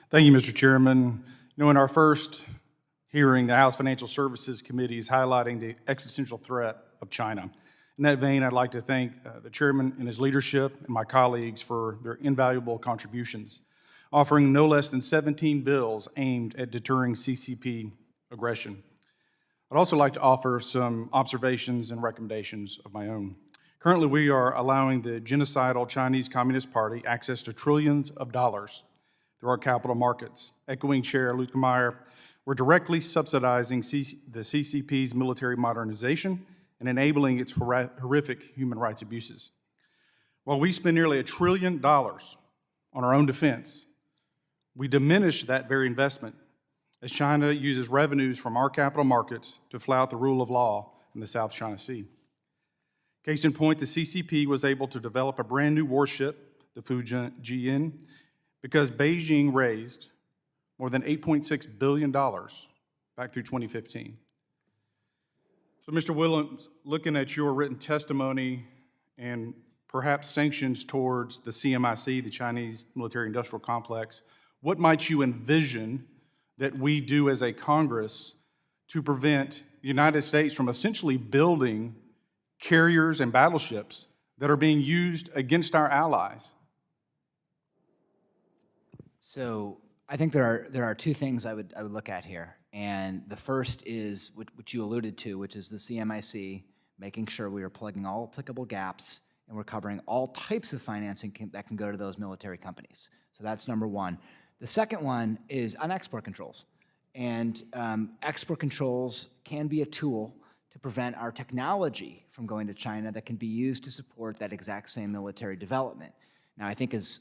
Thank you, Mr. Chairman. In our first hearing, the House Financial Services Committee is highlighting the existential threat of China. In that vein, I'd like to thank the chairman and his leadership and my colleagues for their invaluable contributions, offering no less than 17 bills aimed at deterring CCP aggression. I'd also like to offer some observations and recommendations of my own. Currently, we are allowing the genocidal Chinese Communist Party access to trillions of dollars through our capital markets. Echoing Chair Lutkemeyer, we're directly subsidizing the CCP's military modernization and enabling its horrific human rights abuses. While we spend nearly $1 trillion on our own defense, we diminish that very investment as China uses revenues from our capital markets to flout the rule of law in the South China Sea. Case in point, the CCP was able to develop a brand new warship, the Fujian, because Beijing raised more than $8.6 billion back through 2015. So, Mr. Williams, looking at your written testimony and perhaps sanctions towards the CMIC, the Chinese Military Industrial Complex, what might you envision that we do as a Congress to prevent the United States from essentially building carriers and battleships that are being used against our allies? So I think there are two things I would look at here. And the first is what you alluded to, which is the CMIC, making sure we are plugging all applicable gaps and we're covering all types of financing that can go to those military companies. So that's number one. The second one is on export controls. And export controls can be a tool to prevent our technology from going to China that can be used to support that exact same military development. Now, I think as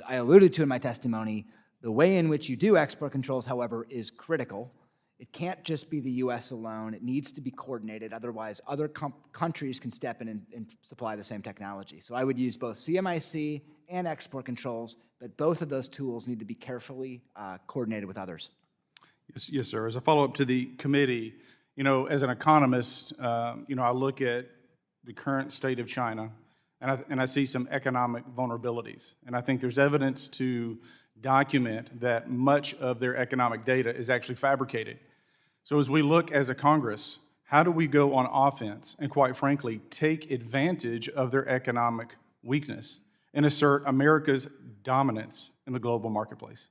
I alluded to in my testimony, the way in which you do export controls, however, is critical. It can't just be the U.S. alone. It needs to be coordinated. Otherwise, other countries can step in and supply the same technology. So I would use both CMIC and export controls, but both of those tools need to be carefully coordinated with others. Yes, sir. As a follow-up to the committee, as an economist, I look at the current state of China, and I see some economic vulnerabilities. And I think there's evidence to document that much of their economic data is actually fabricated. So as we look as a Congress, how do we go on offense and, quite frankly, take advantage of their economic weakness and assert America's dominance in the global marketplace?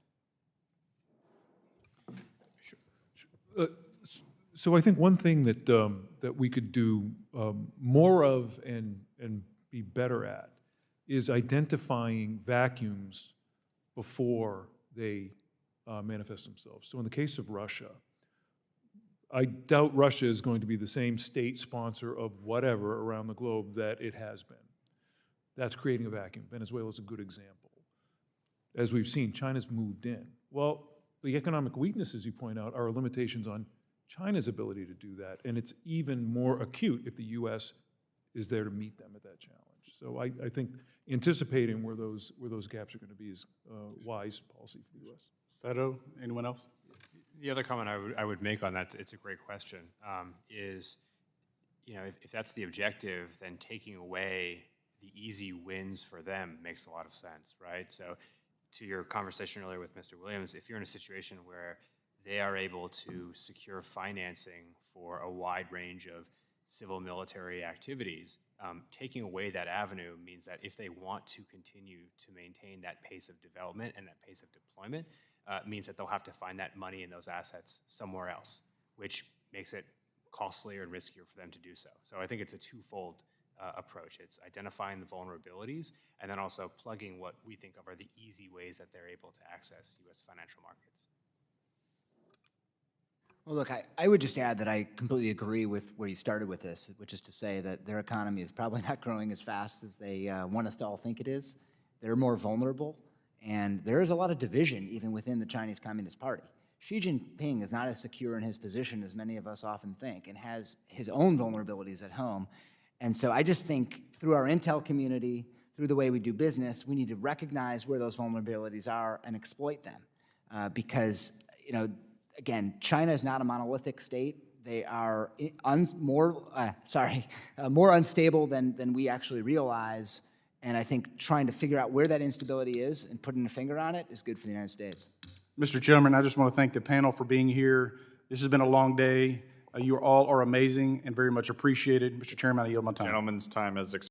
So I think one thing that we could do more of and be better at is identifying vacuums before they manifest themselves. So in the case of Russia, I doubt Russia is going to be the same state sponsor of whatever around the globe that it has been. That's creating a vacuum. Venezuela is a good example. As we've seen, China's moved in. Well, the economic weaknesses you point out are limitations on China's ability to do that, and it's even more acute if the U.S. is there to meet them at that challenge. So I think anticipating where those gaps are going to be is wise policy for the U.S. Beto, anyone else? The other comment I would make on that, it's a great question, is if that's the objective, then taking away the easy wins for them makes a lot of sense, right? So to your conversation earlier with Mr. Williams, if you're in a situation where they are able to secure financing for a wide range of civil military activities, taking away that avenue means that if they want to continue to maintain that pace of development and that pace of deployment, means that they'll have to find that money and those assets somewhere else, which makes it costlier and riskier for them to do so. So I think it's a twofold approach. It's identifying the vulnerabilities and then also plugging what we think of are the easy ways that they're able to access U.S. financial markets. Well, look, I would just add that I completely agree with where you started with this, which is to say that their economy is probably not growing as fast as they want us to all think it is. They're more vulnerable, and there is a lot of division even within the Chinese Communist Party. Xi Jinping is not as secure in his position as many of us often think and has his own vulnerabilities at home. And so I just think through our intel community, through the way we do business, we need to recognize where those vulnerabilities are and exploit them because, again, China is not a monolithic state. They are more unstable than we actually realize. And I think trying to figure out where that instability is and putting a finger on it is good for the United States. Mr. Chairman, I just want to thank the panel for being here. This has been a long day. You all are amazing and very much appreciated. Mr. Chairman, I yield my time. Gentleman's time has expired.